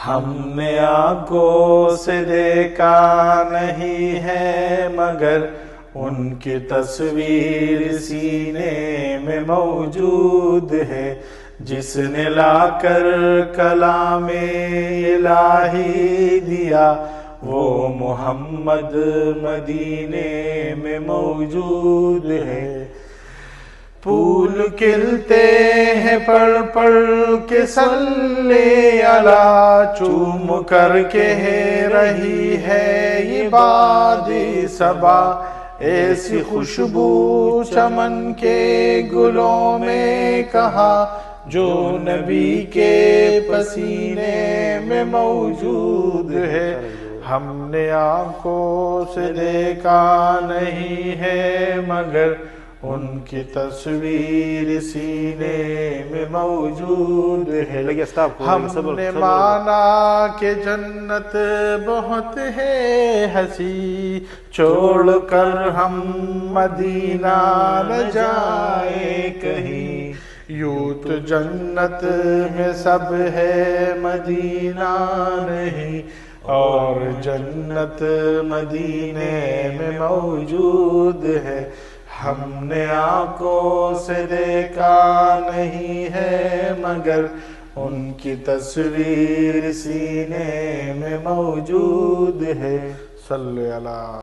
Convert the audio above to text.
ہم نے آنکھوں سے دیکھا نہیں ہے مگر ان کی تصویر سینے میں موجود ہے، جس نے لا کر کلام الہی دیا وہ محمد مدینے میں موجود ہے۔ پھول کھلتے ہیں پڑھ پڑھ کے صلی علی، چوم کر کہہ رہی ہے یہ بادِ صبا، ایسی خوشبو چمن کے گلوں میں کہاں جو نبی کے پسینے میں موجود ہے۔ ہم نے آنکھوں سے دیکھا نہیں ہے مگر ان کی تصویر سینے میں موجود ہے۔ ہم نے مانا کہ جنت بہت ہے ہنسی، چھوڑ کر ہم مدینہ نہ جائیں کہیں، یوں تو جنت میں سب ہے مدینہ نہیں، اور جنت مدینے میں موجود ہے۔ ہم نے آنکھوں سے دیکھا نہیں ہے مگر ان کی تصویر سینے میں موجود ہے۔ صلی اللہ